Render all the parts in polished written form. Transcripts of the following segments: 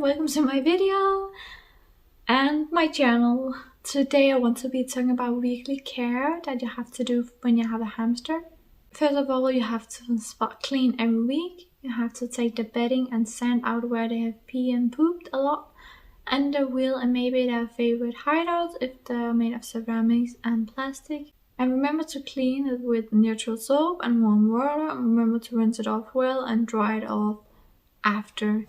everyone, welcome to my video and my channel. Today I want to be talking about weekly care that you have to do when you have a hamster. First of all, you have to spot clean every week. You have to take the bedding and sand out where they have pee and pooped a lot, and the wheel and maybe their favorite hideouts if they're made of ceramics and plastic. And remember to clean it with neutral soap and warm water. Remember to rinse it off well and dry it off after,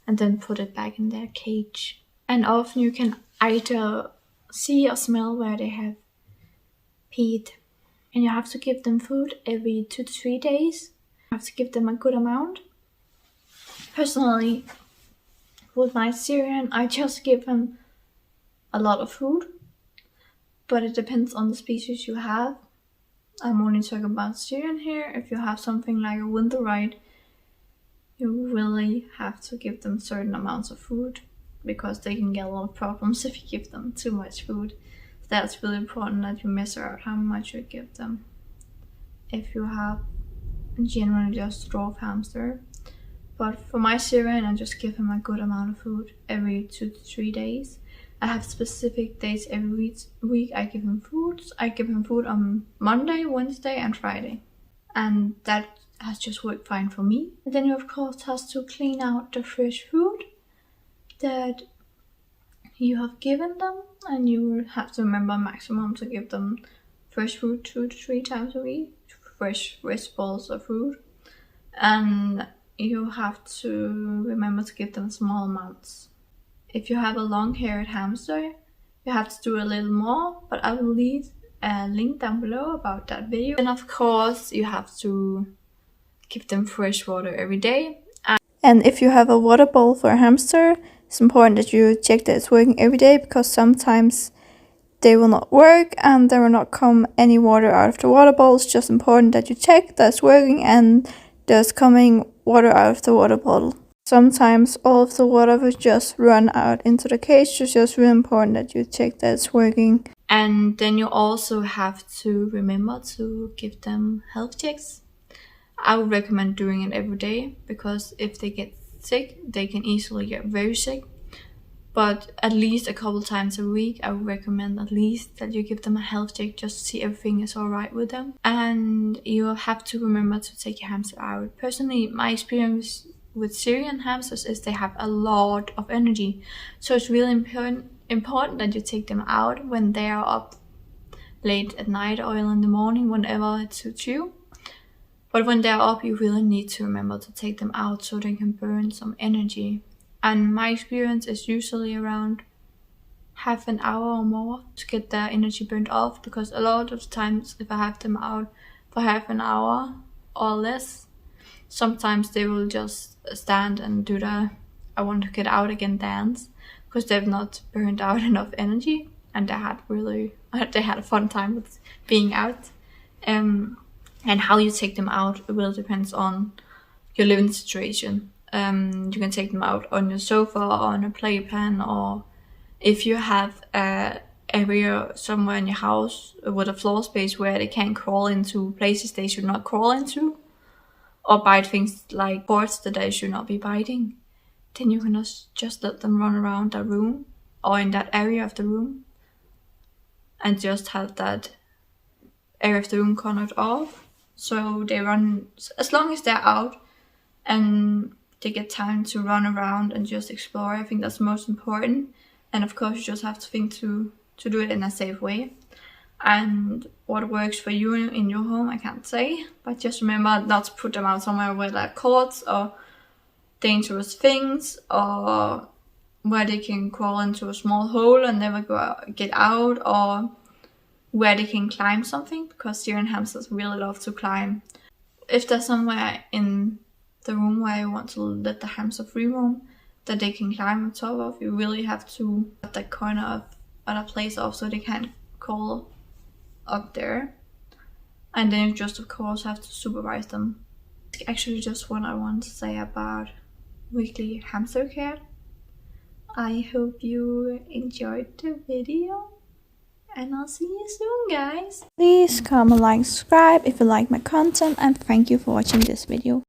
and then put it back in their cage. And often you can either see or smell where they have peed. And you have to give them food every 2 to 3 days. You have to give them a good amount. Personally, with my Syrian, I just give them a lot of food, but it depends on the species you have. I'm only talking about Syrian here. If you have something like a winter ride, you really have to give them certain amounts of food, because they can get a lot of problems if you give them too much food. So that's really important that you measure out how much you give them. If you have generally just dwarf hamster, but for my Syrian, I just give him a good amount of food every 2 to 3 days. I have specific days every week I give him food. I give him food on Monday, Wednesday and Friday, and that has just worked fine for me. And then you of course have to clean out the fresh food that you have given them, and you will have to remember maximum to give them fresh food 2 to 3 times a week, fresh vegetables or fruit. And you have to remember to give them small amounts. If you have a long-haired hamster, you have to do a little more, but I will leave a link down below about that video. And of course you have to give them fresh water every day. And if you have a water bowl for a hamster, it's important that you check that it's working every day, because sometimes they will not work and there will not come any water out of the water bowl. It's just important that you check that it's working and there's coming water out of the water bottle. Sometimes all of the water will just run out into the cage, so it's just really important that you check that it's working. And then you also have to remember to give them health checks. I would recommend doing it every day, because if they get sick, they can easily get very sick. But at least a couple times a week, I would recommend at least that you give them a health check, just to see everything is alright with them. And you have to remember to take your hamster out. Personally, my experience with Syrian hamsters is they have a lot of energy. So it's really important that you take them out when they are up late at night or in the morning, whenever it suits you. But when they're up, you really need to remember to take them out so they can burn some energy. And my experience is usually around half an hour or more to get their energy burned off, because a lot of times if I have them out for half an hour or less, sometimes they will just stand and do the "I want to get out again" dance, because they've not burned out enough energy, and they had a fun time with being out. And how you take them out, it really depends on your living situation. You can take them out on your sofa or on a playpen, or if you have an area somewhere in your house with a floor space where they can't crawl into places they should not crawl into, or bite things like boards that they should not be biting, then you can just let them run around that room or in that area of the room, and just have that area of the room cornered off. So they run, as long as they're out and they get time to run around and just explore. I think that's most important. And of course you just have to think to do it in a safe way. And what works for you in your home, I can't say, but just remember not to put them out somewhere where there are cords or dangerous things, or where they can crawl into a small hole and never get out, or where they can climb something, because Syrian hamsters really love to climb. If there's somewhere in the room where you want to let the hamster free roam that they can climb on top of, you really have to cut that corner of other place off so they can't crawl up there. And then you just of course have to supervise them. Actually, just what I want to say about weekly hamster care. I hope you enjoyed the video, and I'll see you soon, guys. Please comment, like, subscribe if you like my content, and thank you for watching this video.